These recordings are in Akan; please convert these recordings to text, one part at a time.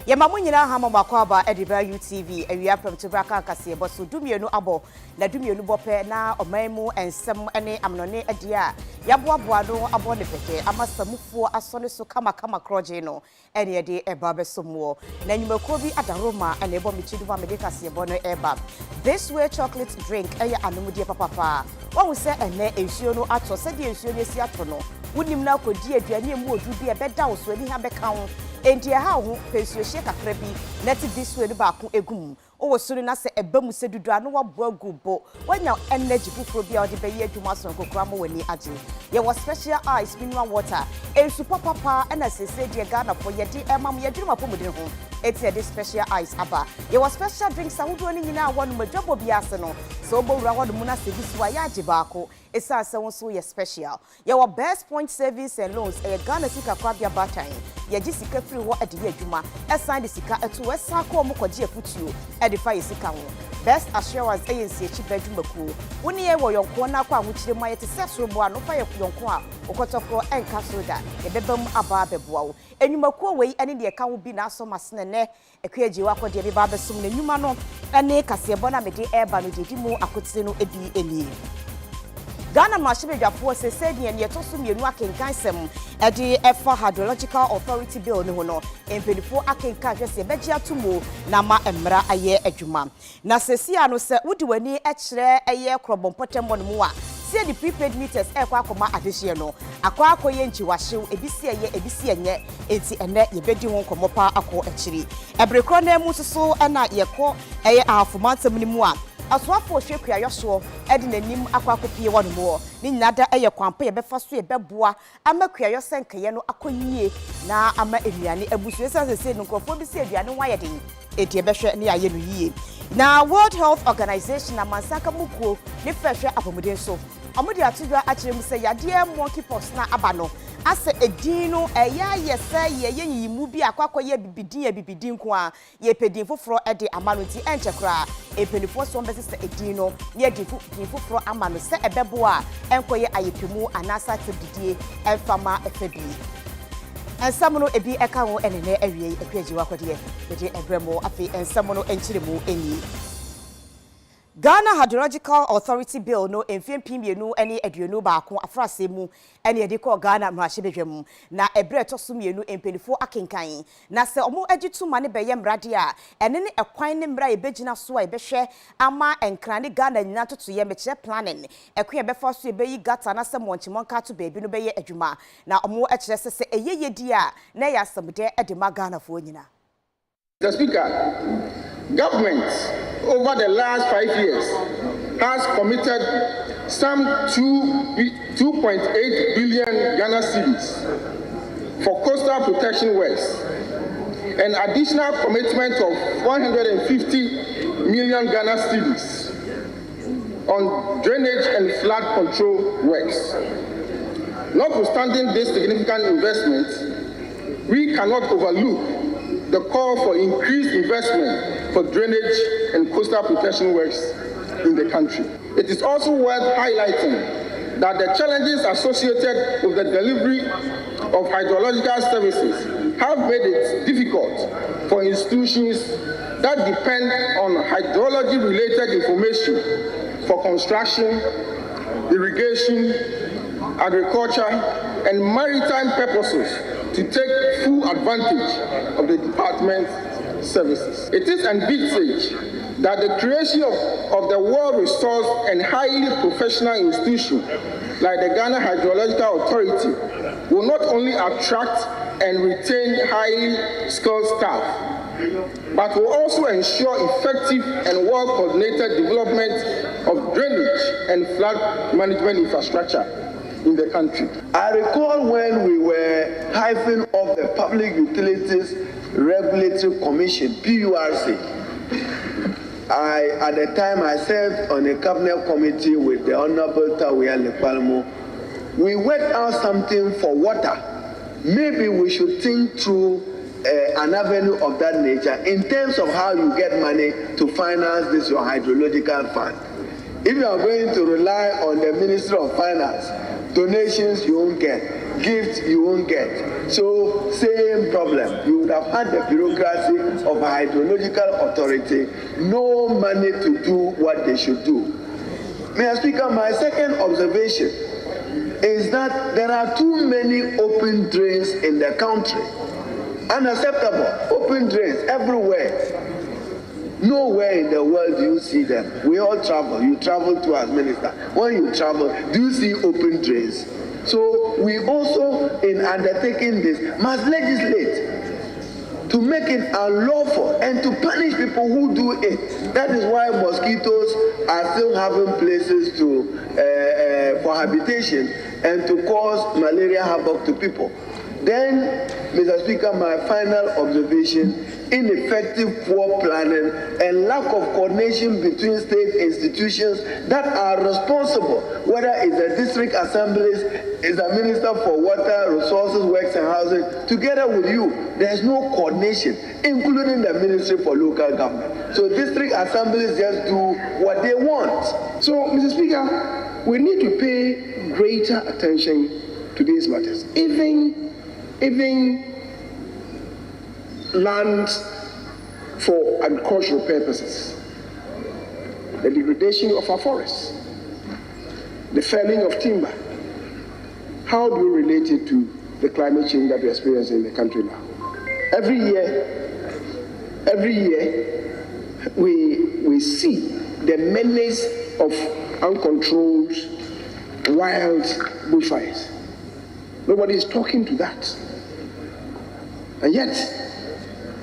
Yamamunyina hama makwaba ediba UTV ewia from Tibraka kase boso dumienu abo na dumienu bope na omaimu ensem ene amnone adia yaboaboa no abo ne pete amasamufuo asone so kama kroje no ene ede eba besomuo na nyumakuo bi adaroma ene ebo michiduwa medika se ebo no eba this way chocolate drink eye anomudie papa won se ene ensuo no ato se de ensuo no si ato no wonim na Kodie aduane emu odu bi ebeda wo so ani ha beka ho enti ha ho pensuo hye kakra bi net this way ba ko egum o wo suru na se ebamu se dudu anu wa bo agubo wanya energy fufuro bi a ode be ye adwuma so kokora mo wani age ye was special ice mineral water ensu papa na sese de Ghana for ye di emam ye dwuma po mudin ho eti ye special ice aba ye was special drinks awodo ni nyina wonu madwabo bi ase no so bo wura wodo mu na se bisuwa ya Agyeiwaa ko esa se won so ye special ye wa best point savings and loans e Ghana sika kwa bia batan ye gi sika free ho ade ye adwuma esan de sika eto esa ko mo kwaje afutuo ade fa ye sika ho best assurance agency echi badwumaku woni ye wo yonko na kwa ahokyire mu ayete sesoro bo ano fa ye yonko a okotokro enka soda ye bebam aba beboa wo enwumaku wei ane de ka ho bi na aso masene ne Agyeiwaa Kodie bi ba besum na nwuma no ane kasebo na mede eba no dedi mu akotire no edi eni Ghana Mashibedwafo se said ye to so mienu akenkan sem edi efa hydrological authority bill ne ho no empedifo akenkan hwese begia tumo na ma emra aye adwuma na sesia no se wudi wani ekire eye krobompotembo no mu a see the prepaid meters ekwa akoma adehye no akwa akoye nchiwahyew ebisi enye enti ene ye bedi won komopa akọ ekiri ebrekro na mu soso na ye ko eye afomantem ni mu a aswafo hwekua yoso edi nanim akwakopie wono mo ni nyada eye kwampa ye befa so ye beboa amakua yosenkeye no akoyie na ama eduane abusu esase no krofo bi se eduane wa yeden edi ebehwe ne aye no yie na World Health Organization na mansaka mukuo ne fehwe apomuden so amudi atudwa akire mu se yade monkeypox na aba no ase edin no eya yese ye yimu bi akwakoye bibidin ko a ye pedin foforo ede amano ti enchekra epenifo so mbese se edin no ne edin foforo amano se ebebo a enkoye ayepemu anasa tebdidie enfama efebi ensamono ebi eka ho enene awie Agyeiwaa Kodie de ebremo afi ensamono enchiremu eni Ghana Hydrological Authority Bill no emfempi mienu ene aduonu baako afrase mu ene de ko Ghana mrahye na ebre toso mienu empenifo akenkan na se omo agituma ne beye mrade a ene ne ekwan ne mra ebegina so a ebehwe ama enkrane Ghana nyina toto ye mekye planning ekwe befa so ebeyi gata na se monchimonka to beebi no beye adwuma na omo ekire se eyeye di a na ya samde edema Ghana fo nyina. The Speaker, government over the last 5 years has committed some 2.8 billion Ghana cedis for coastal protection works, an additional commitment of 150 million Ghana cedis on drainage and flood control works. Notwithstanding this significant investment, we cannot overlook the call for increased investment for drainage and coastal protection works in the country. It is also worth highlighting that the challenges associated with the delivery of hydrological services have made it difficult for institutions that depend on hydrology-related information for construction, irrigation, agriculture, and maritime purposes to take full advantage of the department's services. It is envisaged that the creation of the well-resourced and highly professional institution like the Ghana Hydrological Authority will not only attract and retain highly skilled staff, but will also ensure effective and well-coordinated development of drainage and flood management infrastructure in the country. I recall when we were hiving off the Public Utilities Regulatory Commission, PURC. At the time, I served on a cabinet committee with the Honorable Tawia Lepalmo. We worked out something for water. Maybe we should think through an avenue of that nature in terms of how you get money to finance this your hydrological fund. If you are going to rely on the Ministry of Finance, donations you won't get, gifts you won't get. So same problem. You would have had the bureaucracy of a hydrological authority, no money to do what they should do. Mr. Speaker, my second observation is that there are too many open drains in the country. Unacceptable. Open drains everywhere. Nowhere in the world do you see them. We all travel. You travel to as minister. When you travel, do you see open drains? So we also, in undertaking this, must legislate to make it unlawful and to punish people who do it. That is why mosquitoes are still having places for habitation and to cause malaria havoc to people. Then, Mr. Speaker, my final observation, ineffective poor planning and lack of coordination between state institutions that are responsible, whether it's the district assemblies, is the Minister for Water, Resources, Works and Housing, together with you. There's no coordination, including the Ministry for Local Government. So district assemblies just do what they want. So, Mr. Speaker, we need to pay greater attention to these matters. Even land for agricultural purposes, the degradation of our forests, the felling of timber. How do you relate it to the climate change that we experience in the country now? Every year, we see the menace of uncontrolled wild bushfires. Nobody is talking to that. And yet,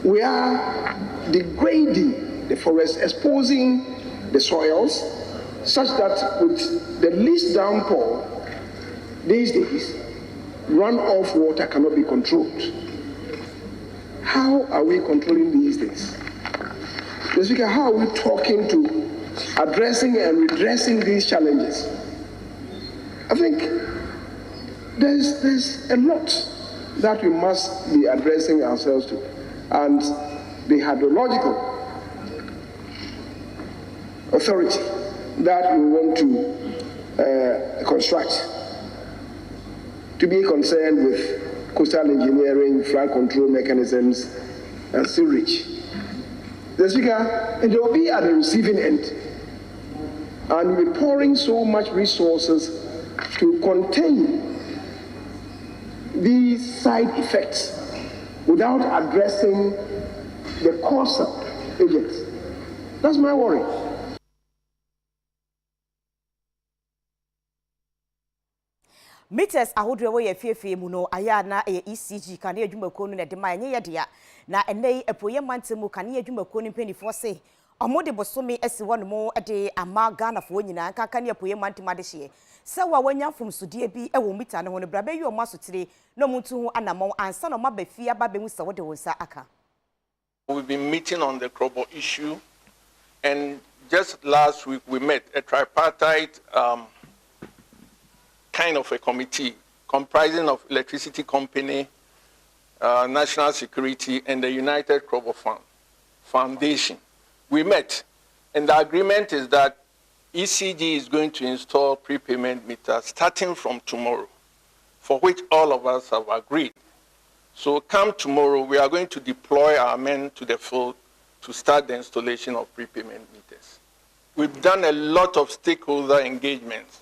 we are degrading the forest, exposing the soils, such that with the least downpour these days, runoff water cannot be controlled. How are we controlling these things? Mr. Speaker, how are we talking to addressing and redressing these challenges? I think there's a lot that we must be addressing ourselves to. And the hydrological authority that we want to construct to be concerned with coastal engineering, flood control mechanisms, and sewage. The Speaker, and they will be at the receiving end. And we're pouring so much resources to contain these side effects without addressing the causal agents. That's my worry. Meters ahodo we ye mu no aya na ECG kan adwumako no na de ma enye ye dia na enei epoye mantemu kan adwumako no mpenifo se omode bosome esi wono mo de ama Ghana fo nyina kan epoye mantemu ade hye se wa wanya fomsudie bi ewo mita ne ho no brabe yi o masotire no muntu hu anamon ansa no mabafia ba be hu se wode wonsa aka. We've been meeting on the Kodie issue, and just last week we met a tripartite kind of a committee comprising of electricity company, national security, and the United Kodie Foundation. We met, and the agreement is that ECG is going to install prepayment meters starting from tomorrow, for which all of us have agreed. So come tomorrow, we are going to deploy our men to the field to start the installation of prepayment meters. We've done a lot of stakeholder engagements.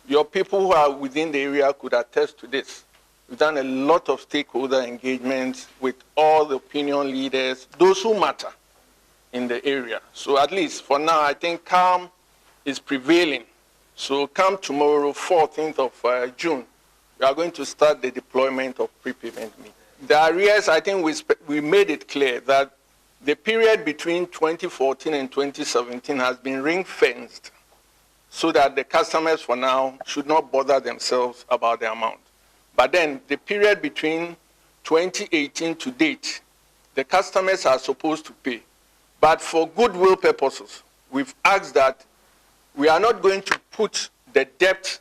Your people who are within the area could attest to this. We've done a lot of stakeholder engagements with all the opinion leaders, those who matter in the area. So at least for now, I think calm is prevailing. So come tomorrow, 14th of June, we are going to start the deployment of prepayment meters. The arrears, I think we made it clear that the period between 2014 and 2017 has been ring-fenced so that the customers for now should not bother themselves about the amount. But then the period between 2018 to date, the customers are supposed to pay. But for goodwill purposes, we've asked that we are not going to put the debt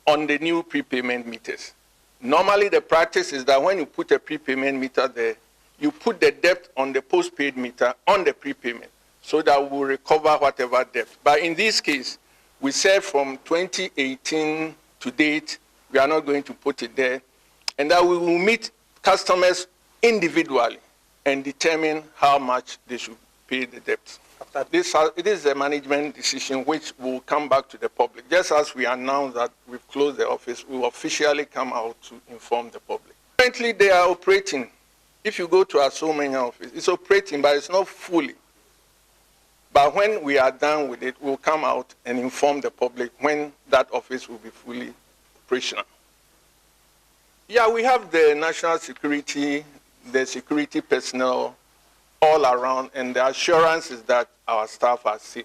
on the new prepayment meters. Normally, the practice is that when you put a prepayment meter there, you put the debt on the postpaid meter on the prepayment so that we'll recover whatever debt. But in this case, we said from 2018 to date, we are not going to put it there, and that we will meet customers individually and determine how much they should pay the debt. It is a management decision which will come back to the public. Just as we announce that we've closed the office, we will officially come out to inform the public. Currently, they are operating. If you go to our Somenya office, it's operating, but it's not fully. But when we are done with it, we'll come out and inform the public when that office will be fully operational. Yeah, we have the national security, the security personnel all around, and the assurance is that our staff are safe.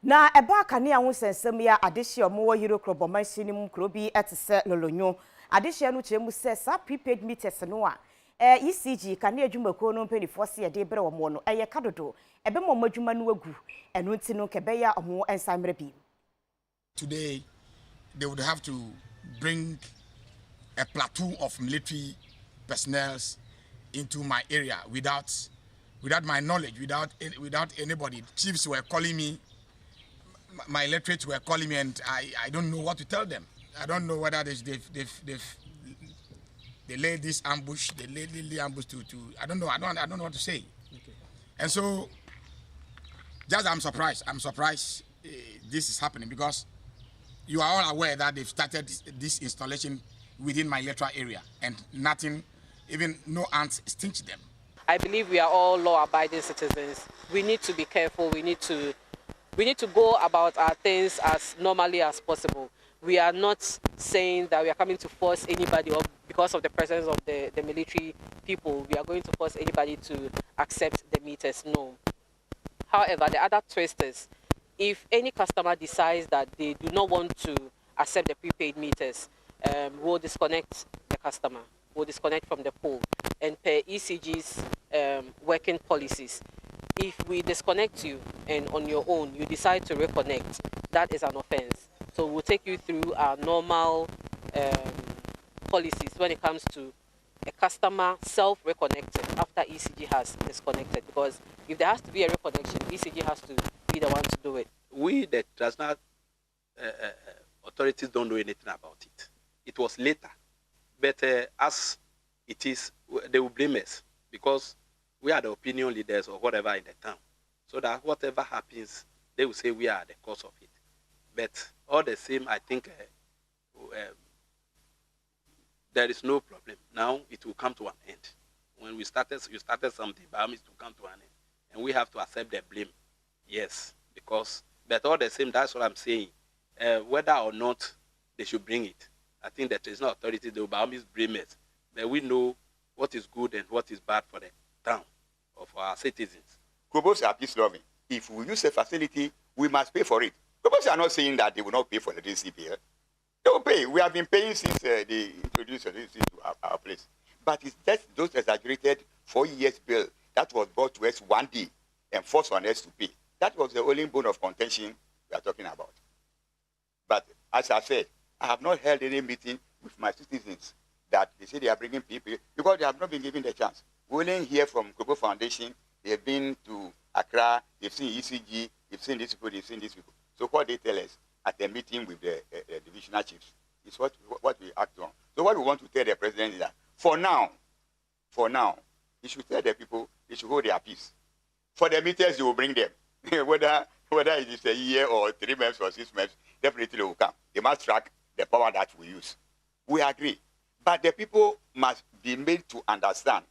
Na eba kane anwo sensem ya adehye omo yiro krobo manhye nim krobi etese lolonyo adehye no chemu se sa prepaid meters no a ECG kane adwumako no mpeni se de bere omo no eye kadodo ebe mo madwuma no agu eno nti no kebeya omo ensamre bi. Today they would have to bring a platoon of military personnel into my area without my knowledge, without anybody. Chiefs were calling me, my electorates were calling me, and I don't know what to tell them. I don't know whether they laid this ambush, they laid the ambush to I don't know what to say. Okay. And so just I'm surprised this is happening, because you are all aware that they've started this installation within my electoral area, and nothing, even no ants stinch them. I believe we are all law-abiding citizens. We need to be careful. We need to go about our things as normally as possible. We are not saying that we are coming to force anybody, or because of the presence of the military people, we are going to force anybody to accept the meters. No. However, the other twist is, if any customer decides that they do not want to accept the prepaid meters, we'll disconnect the customer. We'll disconnect from the pool. And per ECG's working policies, if we disconnect you and on your own you decide to reconnect, that is an offense. So we'll take you through our normal policies when it comes to a customer self-reconnected after ECG has disconnected. Because if there has to be a reconnection, ECG has to be the one to do it. We, the transitional authorities, don't know anything about it. It was later. But as it is, they will blame us, because we are the opinion leaders or whatever in the town. So that whatever happens, they will say we are the cause of it. But all the same, I think there is no problem. Now it will come to an end. When you started something, but it will come to an end. And we have to accept the blame. Yes, because, but all the same, that's what I'm saying. Whether or not they should bring it, I think that there is no authority, they will by all means blame us. But we know what is good and what is bad for the town, or for our citizens. Krobos are peace loving. If we use a facility, we must pay for it. Krobos are not saying that they will not pay for the DCPL. They will pay. We have been paying since they introduced this to our place. But it's just those exaggerated 4 years bill that was brought to us one day and forced on us to pay. That was the only bone of contention we are talking about. But as I said, I have not held any meeting with my citizens that they say they are bringing people, because they have not been given the chance. We only hear from Kodie Foundation, they've been to Accra, they've seen ECG, they've seen these people, they've seen these people. So what they tell us at the meeting with the divisional chiefs is what we act on. So what we want to tell the president is that for now, he should tell the people they should hold their peace. For the meters, they will bring them. whether it is a year or 3 months or 6 months, definitely they will come. They must track the power that we use. We agree. But the people must be made to understand.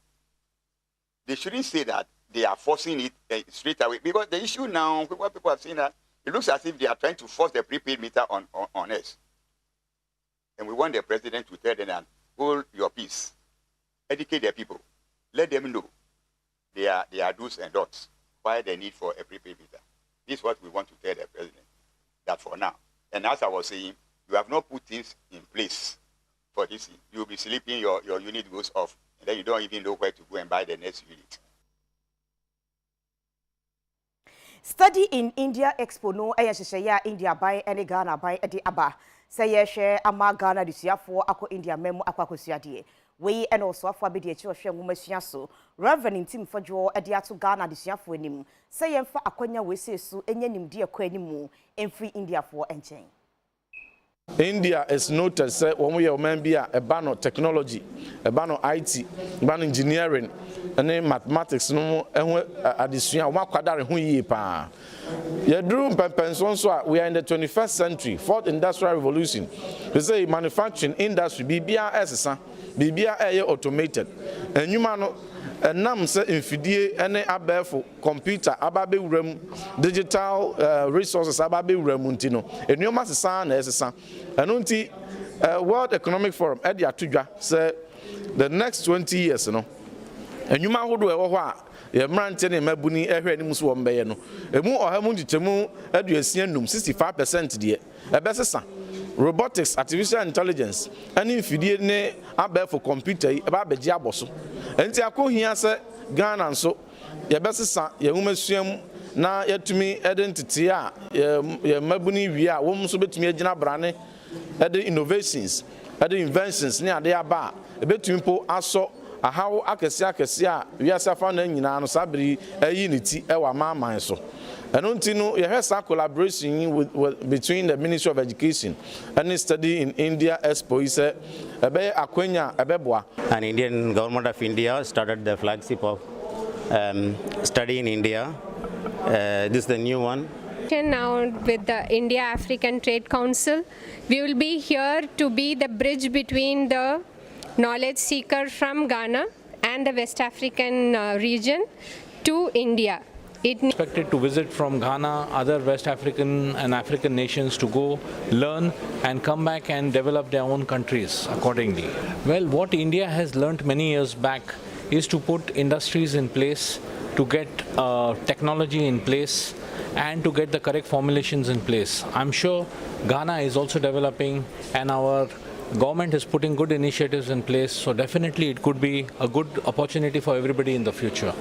They shouldn't say that they are forcing it straight away. Because the issue now, what people have seen, that it looks as if they are trying to force the prepaid meter on us. And we want the president to tell them, hold your peace. Educate the people. Let them know their do's and don'ts, why they need for a prepaid meter. This is what we want to tell the president, that for now. And as I was saying, you have not put things in place for this. You'll be sleeping, your unit goes off, and then you don't even know where to go and buy the next unit. Study in India Expo no ayashaya India by any Ghana by Edi Aba. Say share ama Ghana disia for Ako India memo akwakosuadie. We and also afwa bedi echi ohwe nwomasuya so. Reverend Tim Fodwo edi ato Ghana disia for enim. Say yemfa akwanya we se so enye nimdi akwa animu emfri India for enchen. India is noted say when we are a ban of technology, a ban of IT, a ban engineering, and then mathematics no addition one kwadare ho yie pa. Yedru pension so we are in the 21st century, fourth industrial revolution. We say manufacturing industry bibia esesa, bibia automated. And no nam se infidie ene abefo computer ababe wuram digital resources ababe wuram ntino enuoma sesa na esesa eno nti World Economic Forum e dia tudwa say the next 20 years no enuoma hodo e wo ho a ye mrante ne mabuni ehwe ni muso wo mbeye no emu ohamu ndichemu aduasia num 65% de ebesesa robotics, artificial intelligence, and infidie ne abefo computer eba beji aboso enti akohia se Ghana nso ye besesa ye humasuam na yatumi identity a ye mabuni wi a wo nso betumi agina brane ede innovations ede inventions ne ade aba ebetumi po aso ahawo akese a wiasafa na nyina no sabri ayi ne ti e wa maman so. And until you have a collaboration between the Ministry of Education and study in India Expo is Akua. An Indian government of India started the flagship of study in India. This is the new one. Now with the India-African Trade Council, we will be here to be the bridge between the knowledge seeker from Ghana and the West African region to India. Expected to visit from Ghana, other West African and African nations to go learn and come back and develop their own countries accordingly. Well, what India has learnt many years back is to put industries in place, to get technology in place, and to get the correct formulations in place. I'm sure Ghana is also developing, and our government is putting good initiatives in place, so definitely it could be a good opportunity for everybody in the future.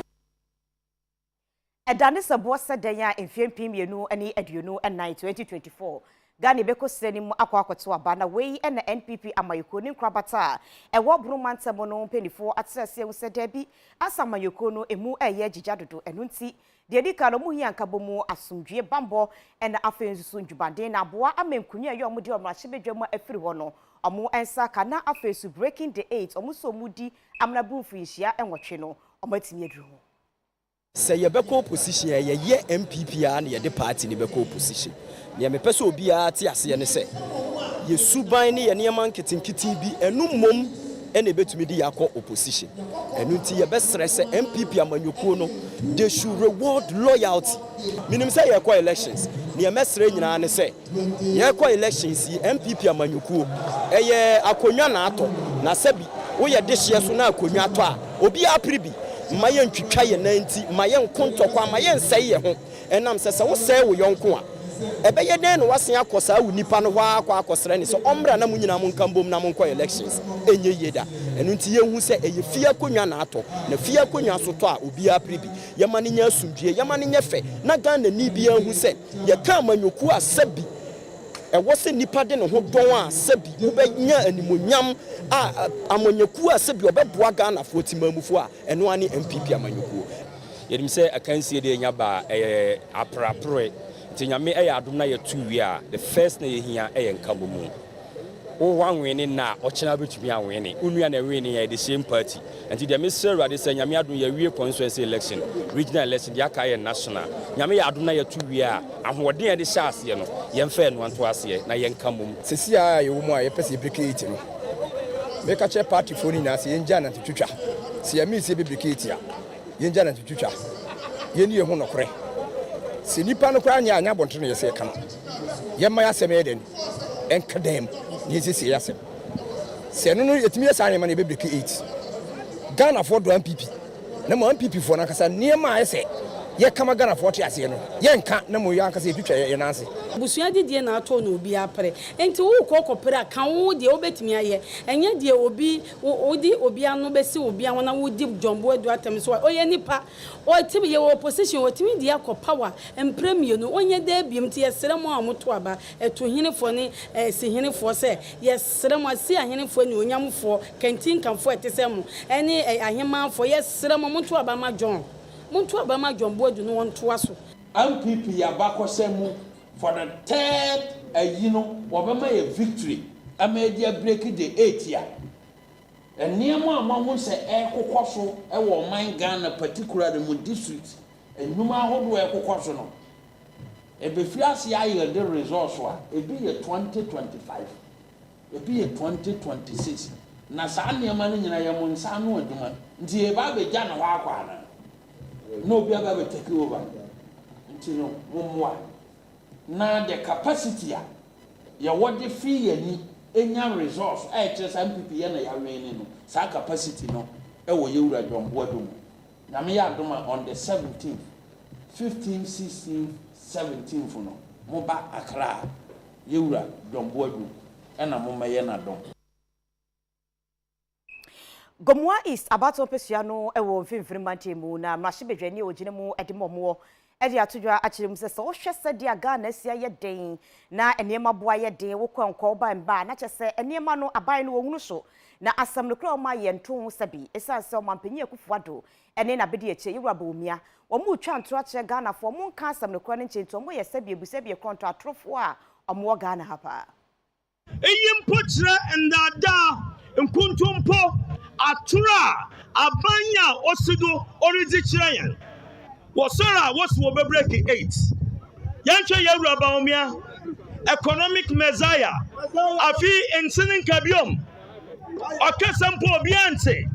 Danisa bossa denya mfempim yenu ani aduonu na 2024 Ghana beko senimu akwakoto abana wei na NPP amayoko ni krabata e wo bromantamo no penifo atsese wo sedabi asamayoko no emu eye gijadodo enunti de di kalo mu hianka bomu asumdwe bambo na afensusu ndwubaden na aboa amenkunya ye omudi omrahebedwam afiri ho no omo ensa kana afesu breaking the 8 omo so mudi amnabufu yihia enwotwe no omatimi aduru ho. Say ye beko position ye MPP and ye the party ni beko position. Ye me pese obi a ti ase ne se. Ye suban ni ye niam nkitin bi enu mom ene betumi di yakọ opposition. Enu nti ye be stress MPP amanyoko no they should reward loyalty. Minim say ye kwa elections. Ni ye mesre nyina ne se. Ye kwa elections yi MPP amanyoko eye akonwa na ato na sebi wo ye de hye so na akonwa ato a obi a pribi mayen twitwa ye nanti mayen kontokwa mayen sey ye ho enam sese wo sey wo yonko a ebeye den no wasen akosa wu nipa no hwa akosere ni so omra na munyina mo nkambom na mo nko elections enye yeda enu nti ye hu se eye fia konwa na ato na fia konwa so to a obi apribi ye mane nya asumdue ye mane nya fe na Ghana ni bia hu se ye ka manyoku asabi e wo se nipa de no ho don a sabi wo be nya animonyam a amonyaku asabi obeboa Ghana fo timamufo a eno ani MPP amanyaku yedim se akansie de nya ba aprapre tinyame adom na ye tuwi a the first na ye hia nkabomu o wanwene na ochena betumi anwene onua na wene ye the same party and the minister rade say nyame adom ye wie constituency election regional election ya ka ye national nyame adom na ye tuwi a ahoden ye de chance ye no ye mfa no anto ase na ye nkamom sesi a ye wo mu a ye pese brigade no make a che party phone na se ye nja na twitwa se ye mi se be brigade a ye nja na twitwa ye ni ye ho nokore se nipa no kwa anya bonto no ye se ka no ye ma ya seme eden enkadem ni sisi yasem se no yetimi yesa ma na be brigade 8 Ghana for do MPP na mo MPP for na kasa niema ese ye kama Ghana for te ase no ye nka na mo ya kasa etwitwa ye nanse busua didie na ato no obi apre enti wo kokopere aka wo de obetimi aye enye de obi odi obi anu besi obi an na wo di jombo adu atem so oye nipa o timi ye opposition o timi di akọ power empremie no onye da biem te yesrem amoto aba eto hinefo ne si hinefo se yesrem asi ahinefo ne onyamfo kantin kanfo etesem ene ahemanfo yesrem amoto aba ma John muntu abama jombo adu no wonto aso MPP abakosemu for the third ayi no wobema ye victory ama dia break the 8 year eniema amaho se ekokoso e wo man Ghana particularly mu district enuma ahodo ekokoso no ebefiri ase aye the resource wa ebi ye 2025 ebi ye 2026 na saa niema no nyina ye mo nsa no aduma nti e ba be gya na wa akwa na no obi aba be take over nti no momwa na the capacity ya what the free yani enya resource just MPP ya na ya wene no sa capacity no e wo yewura dwombo adum na me ya aduma on the 17th 15th 16th 17th no mo ba Accra yewura dwombo adum e na mo maye na dom Gomwa East abato pesua no ewo mfimfiri mantemu na mrashibedwani ogine mu edimomo edi atudwa achirem se so hwese dia Ghana asia ye den na eniema boa ye den wo kwankwa ba mba na chese eniema no aban no wohunu so na asam no kra ma ye nton sabi esanse o mampanyi akufuado ene na bedi eche yewura bomia wo mu twa nto ache Ghana fo mu nka asam no kra ne nche nto mo ye sabi ebusabi konto atrofo a omo Ghana hapa eyimpotre ndada nkuntumpo atura abanya osido oridi chirayan wasara wasu be break 8 yanche yawura baomia economic messiah afi ensinin kabiom okasampo obiante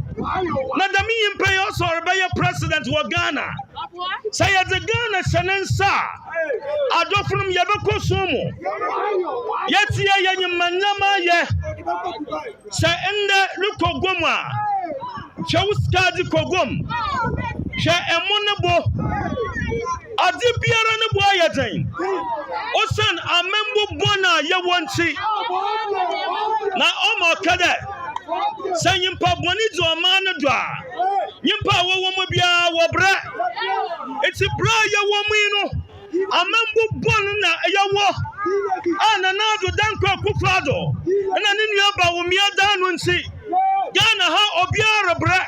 na dami yimpe yo so be president wa Ghana say the Ghana shanensa adofunum yebeko somo yetie yanyamanyama ye say ende lukogoma chawuskadi kogom she emonebo adi biara ne bo ayeden osan amembo bona ye wonti na omo kade say yimpa boni do amane do a yimpa wo mo bia wo bra eti bra ye wo mu no amembo bon na ye wo ana na do danko kufado na ne nua ba wo mia dan no nsi Ghana ha obiara bra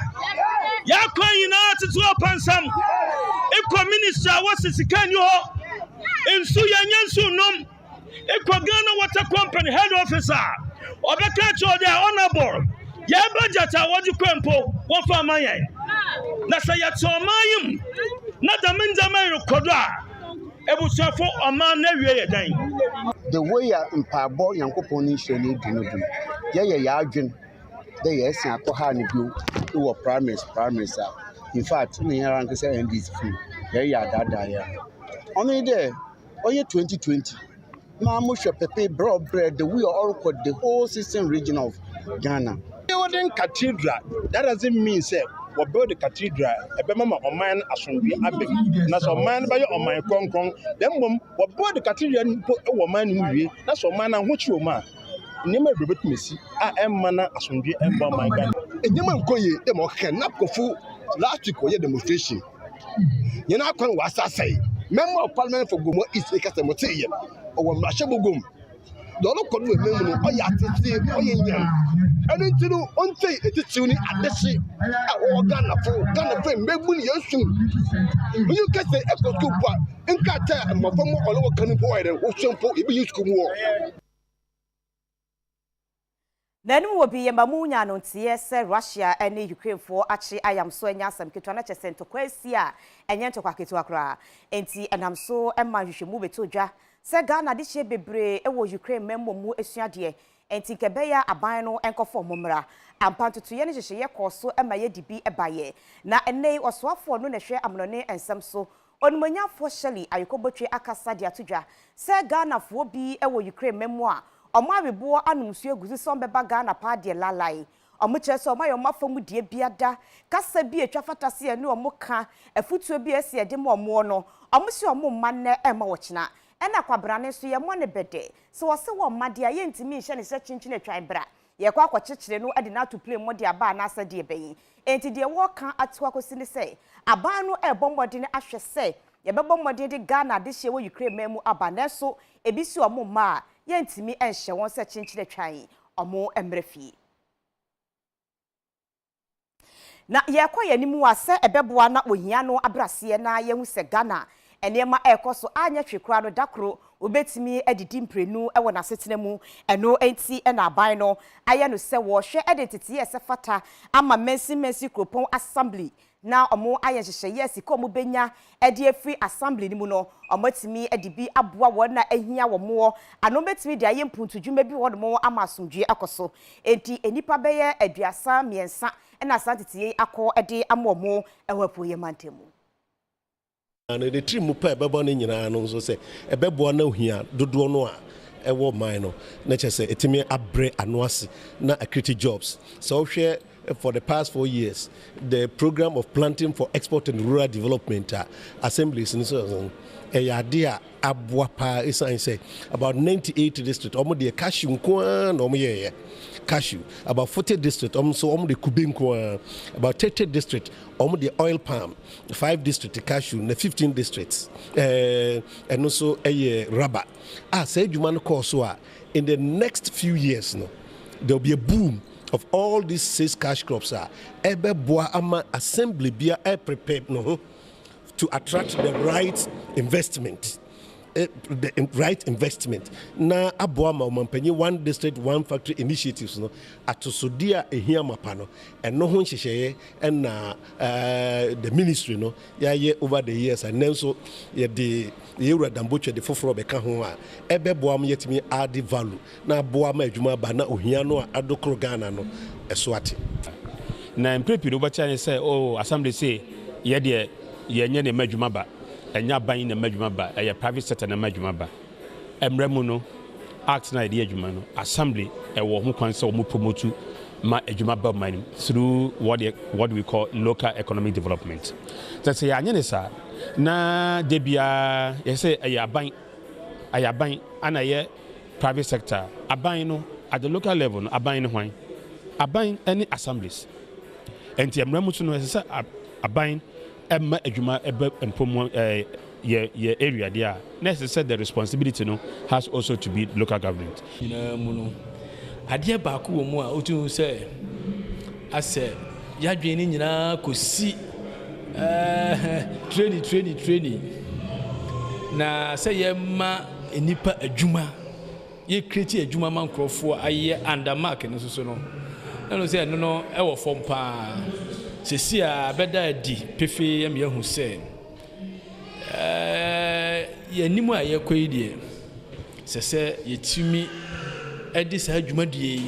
ya kwanyina tetu opansam eko minister wasisikan yo ensu yanyansu nom eko Ghana water company head officer obeka cho the honorable ya budget awodi kwempo wo fa mayan na say ya tomayim na daminzama rekodo a ebusafo oman na wie yedan the way ya mpabo yankopon ni sheni dunudu ya adwen the yes akoha ni bio wo primaries in fact me here rank say NDC ya dada ya only there oye 2020 na mo hwe pepe bread the we all called the whole system region of Ghana. The wooden cathedral, that doesn't mean say we build the cathedral ebema oman asomdwe abeg na so man ba ye oman konkron dem mom we build the cathedral e wo man mu wie na so man na hochi o ma nyema bebetumesi a emma na asomdwe emba man Ghana enyema nkoye dem o kena kofu last week we demonstration yena akwan wasasai member of parliament for Gomo East Ekasemote o mrashebogom dolo kodu ememu no o ya tete o yenya eni tiru onte etitiuni adese o Ghana fo megbu ni yesu you can say ekokupa nkata mafomo olowo kanipo ere o sempo ibi yusku mu Nanu will be a mamunya no tie Russia and Ukraine for achi ayam so enya sam ketwana chese ntokwasia enye ntokwaketu akra enti enam so emma hwehwemu betodwa se Ghana de hye bebre ewo Ukraine memmo mu esuade enti kebeya aban no enkofo momra ampantoto ye ne hyehyeye koso emma ye dibi ebaye na enei osoafo no ne hwe amnone ensem so onumanyafo Shelley ayokobotwe akasa de atodwa se Ghana fo bi ewo Ukraine memmo a omo abebo anumsu eguzi so beba Ghana pa de lalai omo kyerese omo ayo mafamu die biada kasa bi etwa fatase ene omo ka afutuo bi ese de mo omo no omo si omo manne ema wochina ena kwabrane so ye mo ne bede so wose wo made a ye ntimi hye ne se chinchin atwan bra ye kwa kwakyekyere no ade na to play mo de aba na asa de beyin enti de wo kan atwa kosi ne se aba no ebombode ne ahwe se ye bebombode de Ghana de hye wo Ukraine memu aba na so ebisi omo ma yentimi enhye won se chinchin atwan omo emrefi na ye kwa yanimu ase ebeboa na ohia no abrase na yehu se Ghana enema ekoso anya twekura no dakro obetimi edidi mprenu ewo na setena mu eno enti na aban no aye no se wo hwe edetete yese fata ama mensi kropon assembly na omo aye hyehye yesi ko mo benya ede afri assembly ni mu no omatimi edibi aboa wo na ahia wo mo ano betimi de aye mpuntu dwuma bi wo mo ama asomdwe akoso enti enipa beye aduasa miensa na santete akọ ede amomo ewapuye mantemu and the trim pa bebo ne nyina no so se ebebo na ohia dodo no a ewo man no na chese etimi abre anoase na accrete jobs so hwe for the past 4 years the program of planting for export and rural development assemblies in so eyade aboa pa isan say about 98 district omo de cashew nko na omo ye cashew about 40 district so omo de kube nko about 30 district omo de oil palm 5 district cashew na 15 districts and also rubber say adwuma no course so in the next few years no there will be a boom of all these 6 cash crops ebe boa ama assembly bia prepared no to attract the right investment na aboa ma omampanyi one district one factory initiatives no atosodia ehia mapa no eno ho nhyehyeye na the ministry no ya over the years and also ye ura dambotwe de foforo beka ho a ebe boa am yetimi add value na aboa ma adwuma ba na ohia no adokro Ghana no eso ate na mprepi no bacha ne say assembly say ye de yenye ne madwuma ba enya ban na madwuma ba eye private sector na madwuma ba emremu no act na ide adwuma no assembly wo ho kwan say wo promote ma adwuma ba man through what we call local economic development that say anya ne sa na debia ye say ayaban ana ye private sector aban no at the local level no aban no hwan aban any assemblies enti emremu so no say aban emma adwuma ebe empomo ye area there next said the responsibility no has also to be local government muno ade ba ko mu a otu say ase yadwen ni nyina kosi training na say ye ma enipa adwuma ye create adwuma man krofo aye undermark no so no no say no e wo fom pa sesi a beda di pefe am yehu se ye nimu a ye koyi die sese yetimi edi sa adwuma die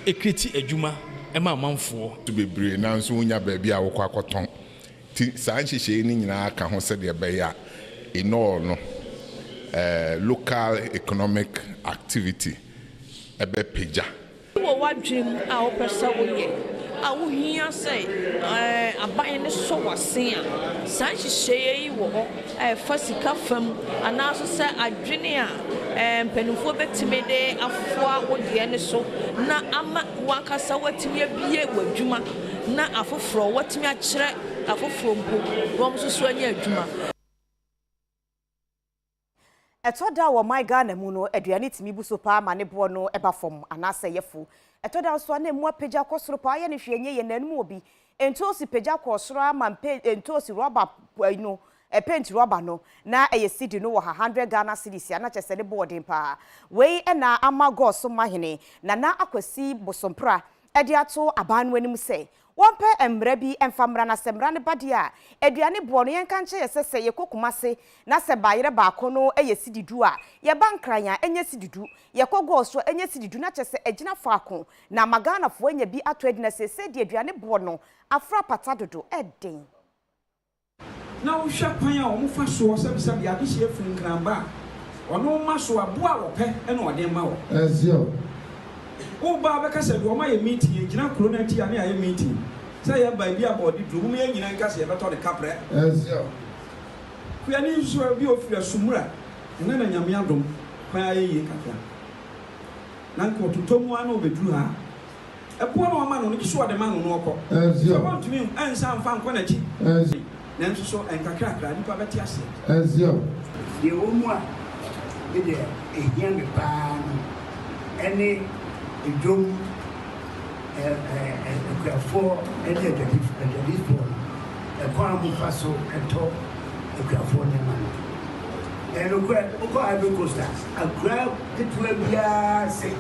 ekriti adwuma e ma manfo bebre nanso wonya ba bia wo kwakoton ti sa nhihye ni nyina ka ho se de be ya ino no local economic activity ebe peja wo wadwem a wo pesa wo ye awu hia say aban ne so wase a san hihye yi wo fasika fam ana so say adwene a mpanufo betime de afoa wo de ne so na ama wakasa watime bie wadwuma na afoforo watime a kire afoforo mpo rom so anya adwuma etoda wo my Ghana mu no aduane timi bu so pa ma ne bo no eba fom anase yefo etoda so na mu apagya kosoro pa ye ne hwenye ye nanum obi entosi pagya kosoro ama entosi rubber no paint rubber no na eye cedi no wo 100 Ghana cedis ya na chese ne boarding pa we na amago so mahene na akwasi bosompra ede ato aban wanim se wonpe emra bi emfamra na semra ne bade a aduane bo no yenka nche yesese ye kokumase na se bayire ba ko no eye sididu a ye bankranya enye sididu ye kogo so enye sididu na chese agina faako na magana fo enya bi ato adina sese de aduane bo no afra pata dodo eden na wo hwa kwan a wo fa so sebisa bi adehye efun kramba ono ma so aboa wo pe ena ode ma wo ezio wo ba be ka se do ma ye meeting ye gina kro na ti ane aye meeting say ya ba bi abodi drum ye nyina nka se ye beto de kapre ezio ku ya ni so bi ofira sumura ena na nyame adom kwan aye ye kapra na nko totomu ana obedru ha epo na ma no ni so de ma no no okọ ezio want me ansa mfa nko na chi ezio nanso so enkakrakra nipa beti ase ezio de omu a de ehia me pa no ene ejom ekrafo ene de for ekwa mu faso eto akuafoɔ nneɛma no ɛnokorɛ wokɔ Ivory Coast a akura ketewa biara se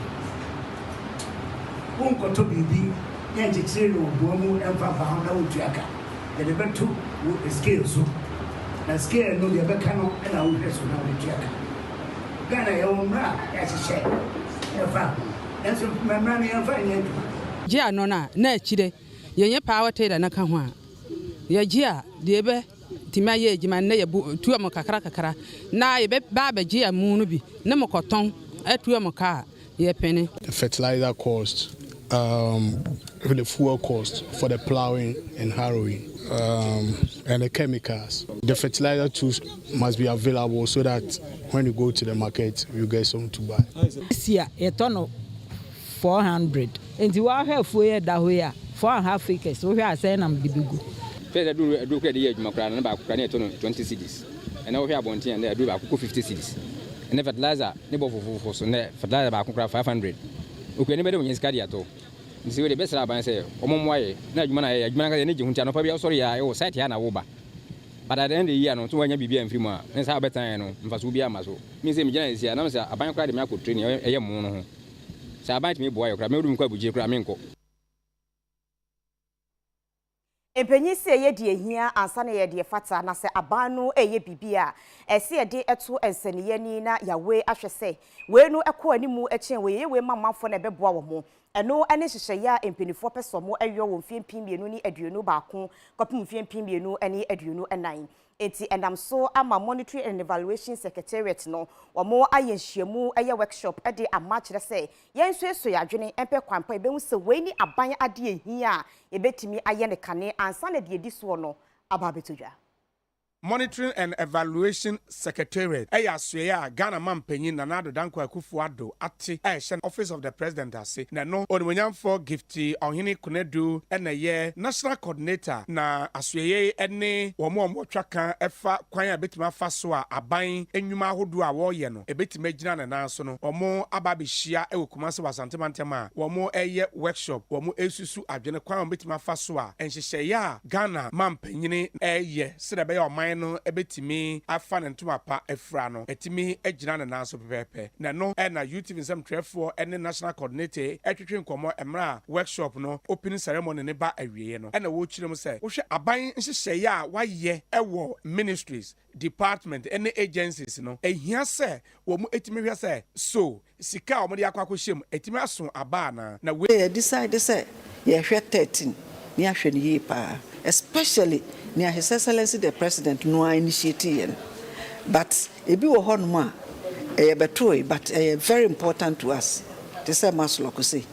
wonkɔtɔ biribi yɛ nkyekyere no ɔboa mu ɛmfa fa ho na wotua ka yɛde bɛto wo scale so na scale no deɛ bɛka no ɛna wohwɛ so na wotua ka Ghana yɛwɔ mmara a yɛahyehyɛ yɛfa ɛnso mmara no yɛmfa nyɛ adwuma gye ano no a na akyire yɛnyɛ power trader na ka ho a yɛgye a deɛ bɛ timi ayɛ adwuma na yɛbu tuo mo kakra na yɛbɛba abɛgye amu no bi na mokɔtɔn atuo mo ka a yɛpene. The fertilizer cost, the fuel cost for the plowing and harrowing, and the chemicals. The fertilizer tools must be available so that when you go to the market, you get something to buy. This year, a ton of 400. And you are here for a 4.5 acres. So we are saying I'm the big. First, I do credit year, Macran, about 20 cities. And now we have 1 and I do about 50 cities. And the fertilizer, neighbor for fertilizer about 500. Okay, anybody when you study at all. You see, the best I say, Omway, Najmana, Najman, probably also, I was sat here and Oba. But at the end of the year, no, 2 years be and 3 months. That's how better I know, Fasubia Maso. Miss Emilian, I know, a bank credit Mako training a young mono. So I bite me, boy, Cramerum Kabuji Cramenco. Empenyi se ye die hia ansa na ye die fata na se abanu eye bibia ese ye de eto enseniye ni na yawe ahwe se we nu ekọ animu echen we ye we mamafo na ebeboa wo mo eno ene hyehye ya empenifo pesomo eyo wo mfiempim bienu ni aduonu baako kopum mfiempim bienu ene aduonu enan enti endam so ama monitoring and evaluation secretariat no wo ayenhyiamu eye workshop ede amachire se yensueso yadwene empe kwampa ebehu se we ni aban ade ehia ebetimi aye ne kane ansa na de edi so no ababetodwa. Monitoring and Evaluation Secretariat. Eya Ghana Mampenyin Nanado Danko Akufo-Addo ate Shen Office of the President ase. Na no onwanyam for gifty Ohini Kunedu ene ye National Coordinator na asweye ene womo twaka efa kwan abetima fa so a aban enwuma hodo a wo ye no ebetima gina na nanso no omo ababehia ewokumase wasantemantem womo eye workshop womo esusu adwene kwan abetima fa so a enhyehye ya Ghana Mampenyin eye sede be ya no ebetimi afa ne ntoma pa efra no etimi agina na nanso pepepe na no na youth nsem trefo ene national coordinator etwetwe nkomo emra workshop no opening ceremony ne ba awie no na wo kyerem se wo hwe aban nhyehyɛ ya waye ewo ministries department ene agencies no ehia se wo mu etimi hwe se so sika wo de akwakohyem etimi aso aba na we decide se ye hwe 13 ni ahwe ne yi pa especially near His Excellency the President no initiative, but ebi wo honma betray but very important to us. The same Masloko say,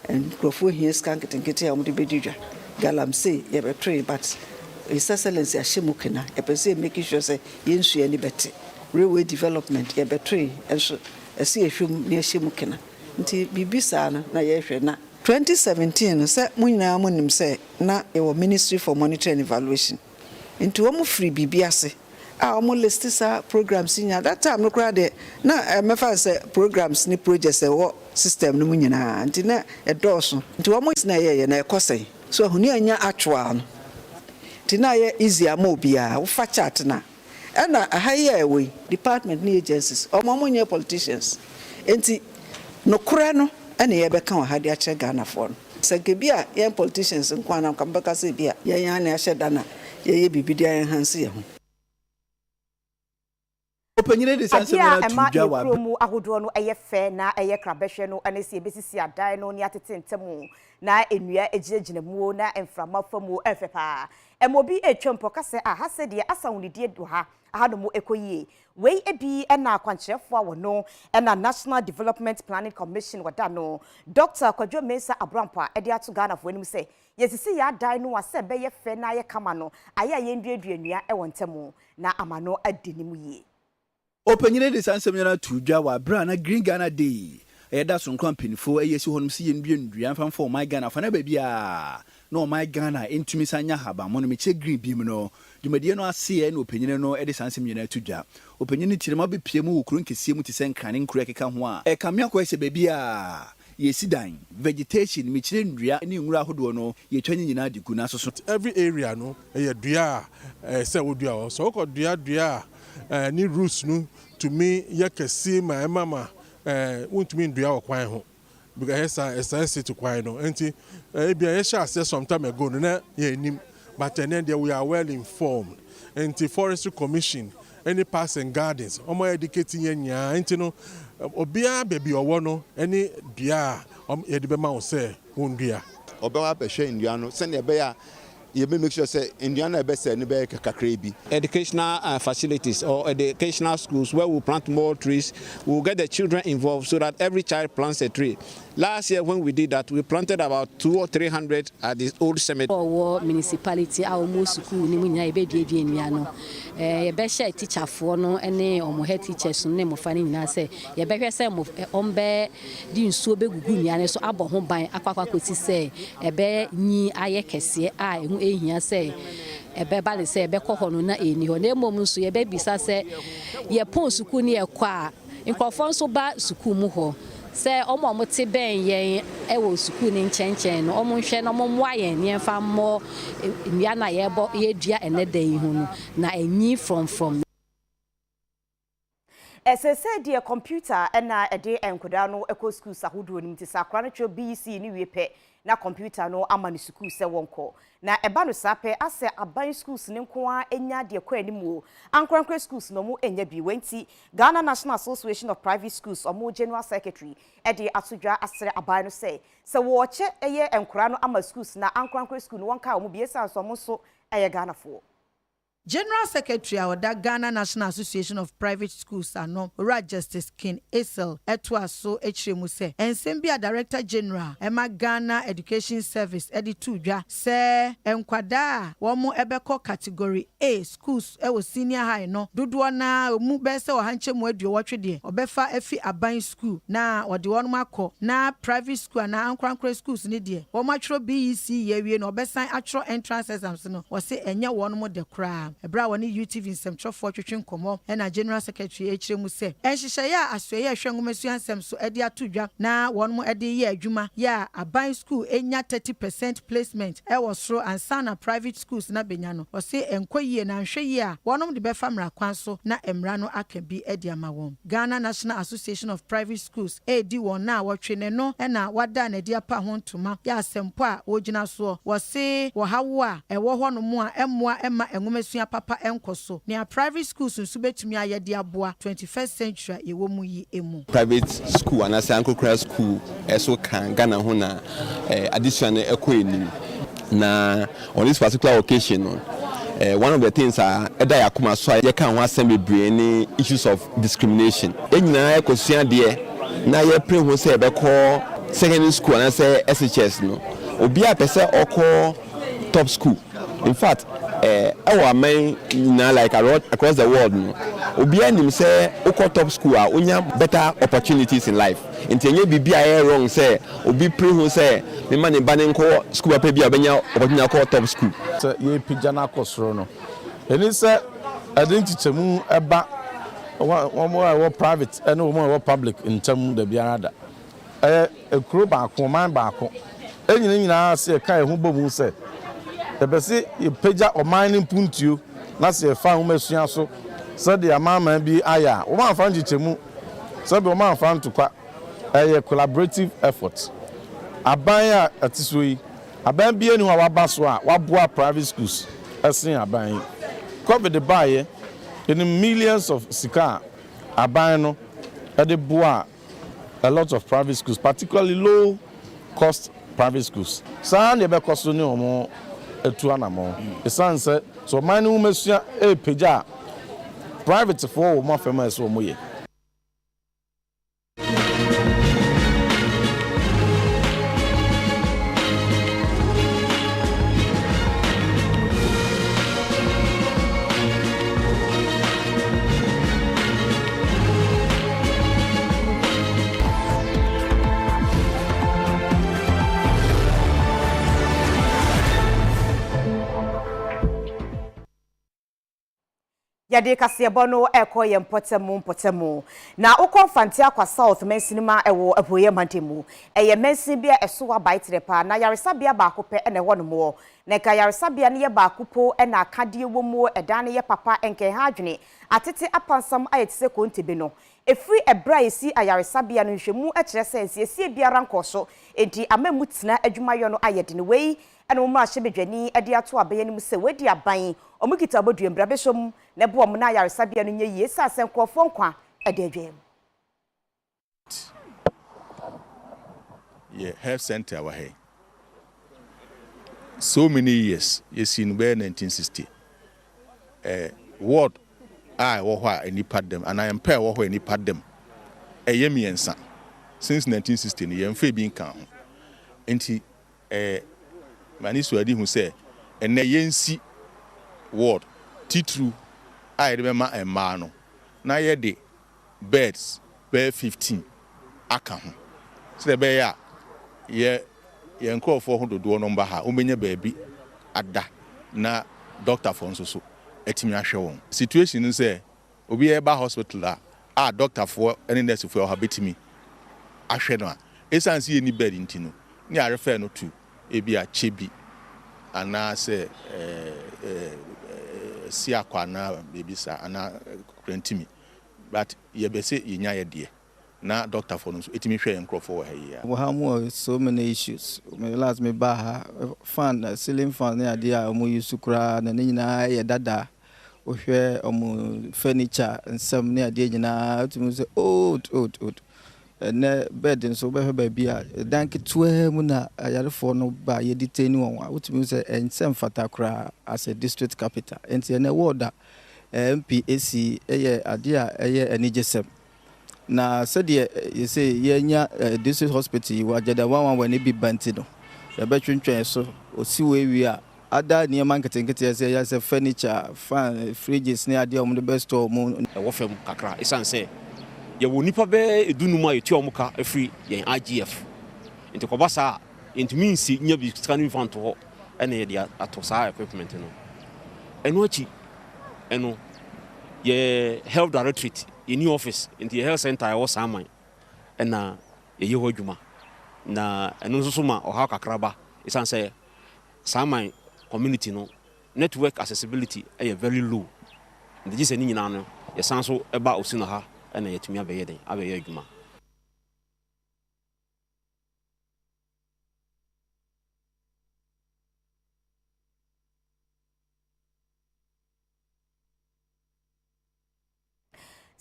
and Crofo here skank it and get here on the bedija. Galam say betray, but His Excellency Ashimukina, a making sure say yinsu any better railway development betray and so a see a near Shimukina. Until Bibisana na yefre na 2017 say munyina amonim say na e Ministry for Monitoring and Evaluation into omo free bibiase omo list sa programs nya that time no kra de na mefa say programs ni projects e wo system no munyina nti na e doso nti omo is na ye na e kosai so huni anya actual no nti na ye easy amobia wo fa chat na na ahaye we department ni agencies omo munye politicians nti no kra no ene ye beka wa hade ache Ghana for sekebia ye politicians nkwana kambaka se bia ye yan na ahye dana ye bibidia ye hanse ye ho opanyine de sanse na tudwa wa mu ahodo no eye fe na eye krabehwe no ane se besisi adan no ni atete ntemu na enua egiregyina mu na emframa famu efepa emobi etwempo kase ha se de asawunidie do ha ahado mu ekoyie wei ebi na akwankyerefo a wono na National Development Planning Commission wada no Dr. Kodie Mensa Abrampa ede ato Ghana fo anim se yesisi ya dan no ase be ye fe na ye kama no aya ye nduaduanua e wontemu na amano adinimu yie opanyine de sansem yana tudwa wa bra na Green Ghana Day da so nkwan pinifo yesi honum si ye nduanua famfo my Ghana fa na ba bia no my Ghana entumi sanya haba mo no me che green bi mu no dwumadie no ase na opanyine no de sansem yana tudwa opanyine tirema be pie mu okuru nkesie mu ti sen krane nkuru ekeka ho a kamia kwa se ba bia yesi dan vegetation michire ndua ne nwura ahodo no yetwa nyina de gu na so so. Every area no e dua se wodua o so ko dua ni roots no to me yakasi my mama untumi ndua okwan ho because esa to kwan no enti e bia ye sha say some time ago no na ye nim but then we are well informed. Enti forestry commission any parks and gardens omo educating nya enti no obia baby owo no any dua ye de be ma wo say wondua obewa behwe ndua no se ne be ya you make sure say Indiana best educational facilities or educational schools where we plant more trees. We'll get the children involved so that every child plants a tree. Last year when we did that, we planted about 200 or 300 at the old cemetery. Our municipality, our most school, ni munya ibedi ediano. Yebesha teacher for no any or head teachers no name of finding na say yebehwe say ombe di nsuo be gugu niane so abo ho ban akwakwa kwoti say ebe nyi aye kese a ehia say ebe bale say ebe kɔ hɔ no na eni hɔ na emom nso yebe bisa say ye pon suku ne ekɔ a nkɔfo nso ba suku mu hɔ say omo te ben yen e wo suku ni nkyɛnkyɛn no omo hwɛ na omo mmoa yen ne mfa mmɔ nnua na ye dua eneda hu no na enyi from SSA the computer na ede enkoda no eco school sahodo nim ti sakra no twa BC ni wepe na computer no amani school se wonko na eba no sape ase aban schools ne nko a enya de kwa animu ankrankra schools no mu enya bi wenti Ghana National Association of Private Schools omo general secretary ede atodwa asere aban no se wo che eye enkora no ama schools na ankrankra school no wonka omo biesa so mo so eye Ghana fo. General Secretary of the Ghana National Association of Private Schools ano Ora Justice King Esel Etwaso Echiremuse Ensembia Director General Emma Ghana Education Service editudwa se enkwada womo ebeko category A schools ewo senior high no dodo na mu bese o hanche mu aduo wotwe de obefa afi aban school na ode wono makọ na private school na ankrankra schools ni de wo matwro BEC yewie no obesan atwro entrance exams no wo se enye wono mo de kra ebra woni UTV nsɛmtwɛfo twetwe nkomo na General Secretary echiremu se enhyehyɛ ya asoye ahwengomasu ansɛm so ede atodwa na wɔn mo ede ye adwuma ya aban school enya 30% placement ɛwɔ soro ansana private schools na benya no ɔse enkoyie na nhwɛyie a wɔn de befa mmara kwan so na emra no aka bi ede ama wɔn. Ghana National Association of Private Schools edi wɔn na wɔtwe ne no na wada na de apa ho ntoma ya asɛmpo a wogina so wɔse wɔ hawo a ɛwɔ hɔ no mu a emmoa ɛma engomasu papa enkoso ne private schools nso betumi ayede aboa 21st century yewo mu yi emu. Private school and ankrokra school eso kan Ghana ho na addition ekọ enim na on this particular occasion one of the things eda yakoma so ye kan ho asem bebre ni issues of discrimination enyina ekosua de na ye pre ho se ebekọ secondary school and say SHS no obi a pese okọ top school in fact our main like across the world no obi anim say ukọ top school a onya better opportunities in life ntenye bibia wrong say obi pre hu say me man ba ne nko school pa bia obenya opportunity akọ top school say ye pijana akosoro no eni say identity mu eba wo private and wo public in term the biara da ekuro ba ko man ba ko enyina say kai hu bomu say ebesi ipeja omining puntu na se fa ho masua so so de amama bi aya wo ma fa njichemu so be wo ma fa ntokwa collaborative effort aban a atiso yi aban bi enu wa ba so a waboa private schools asin aban covid buy in millions of sika aban no e boa a lot of private schools particularly low cost private schools san de be koso ni omo etu anamo esanse so man no mesua peja private for wo mafema so mo ye. Yade kasebo no eko ye mpotemu na ukonfante akwa south mensinima ewo aboye mantemu eye mensin bia eso abaitre pa na yaresabia ba akopɛ ene wono mo na ka yaresabia ne ye ba akopo ena akade womu edane ye papa enke ha adwene atete apansam ayetise kontebe no efri ebra esi ayaresabia no nhwemu akire sense esi biara nkoso enti amamu tina adwumayo no ayede ne wei ena mo ahye bedwani ade ato abaye ne mu se wedi aban omukita bodu embra besom na bo om na yaresabia no nye yesa asenkrofo nkwa ade adwem health center wa hey so many years yes in 1960 ward I wo hwa any pad them and I am pair wo hwa any pad them yemiensa since 1960 ni yemfa bi nka ho enti mani so adi hu say ene yensi ward titru I remember a man na ye de beds bear 15 aka ho so the be ya ye nkofo ho dodo number ha omenya baabi ada na doctor for nso so etimi ahwe won situation is say obi e ba hospital a doctor for any nurse for ha betimi ahwe no a esanse any bed ntino ni a refer no to ebi a chebi ana say si akwa na baby sa ana krentimi but ye be say yinya ye de na doctor for no etimi hwe enkrofo wa ha we have so many issues me last me ba fan ceiling fan na ade a mo use kura na nyina ye dada o hwe omo furniture nsam na ade nyina tumi say old na bed nso be ba bia dank to mu na ayarefo no ba ye detain won a tumi say ensem fata kura as a district capital enti na ward MPAC eye ade a eye anigesem na said you say yenya district hospital wa jada wan wan bi banti no ya betwentwen so osi we wi a ada niema nketenkete say ya say furniture fan fridges ne ade om the best store mo wo fam kakra isan say ye wo nipa be edunum a yeti omuka afri yen IGF enti ko basa enti minsi nya bi scan infant ho ene ye dia atosa equipment no eno achi eno ye health directorate in new office in the health center I was saman na ye ho adwuma na eno nso so ma oha kakraba isan say saman community no network accessibility is very low the just any nyina no ye san so eba osino ha na yetumi abeye den abeye adwuma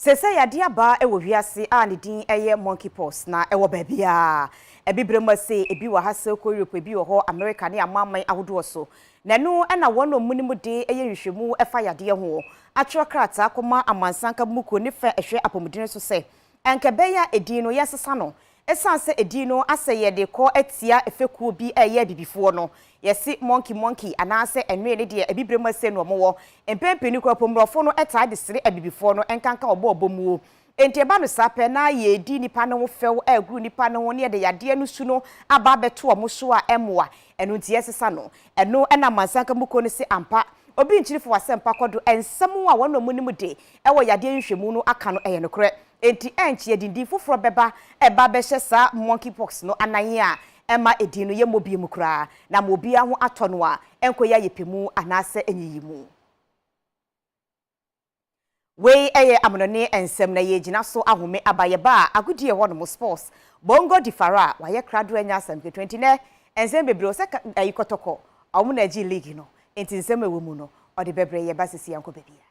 Sese ya dia ba ewo wiase a ne din eye monkeypox na ewo babia ebibrema se ebi wa hase ko Europe ebi wo ho America ne amamman ahodo so na no na wono munimu de eye hwehwemu efa yade ho atro krata akoma amansanka muko ne fa ehwe apomudin so se enkebeya edin no yesesa no esanse edin no aseye de ko etia efekuo bi eye bibifo no yesi monkey anase enwe ne de ebibrema se no mo empempeni ko pomrofo no eta de sire ebibifo no enkanka obomuo enti eba no sape na ye di nipa no few agru nipa no ne de yade no su no aba beto omo so a emwa eno nti yesesa no eno na mansanka muko ne se ampa obi nchirifo wasempa kodo ensem a wono munimu de ewo yade nhwemu no aka no eye no kre enti enchi edindi foforo beba eba be hyesa monkeypox no ananye a ema edinu ye mobi mu kra na mobi aho atono a enkoya yepemu anase enyiyimu we eye amonone ensem na yegina so ahome abayeba agudie wono mo sports bongo difara waye krado anya asem 20 ne ensem bebro se ayikotoko omo na agi league no enti ensem ewo mu no ode bebre ye basisi yanko bebia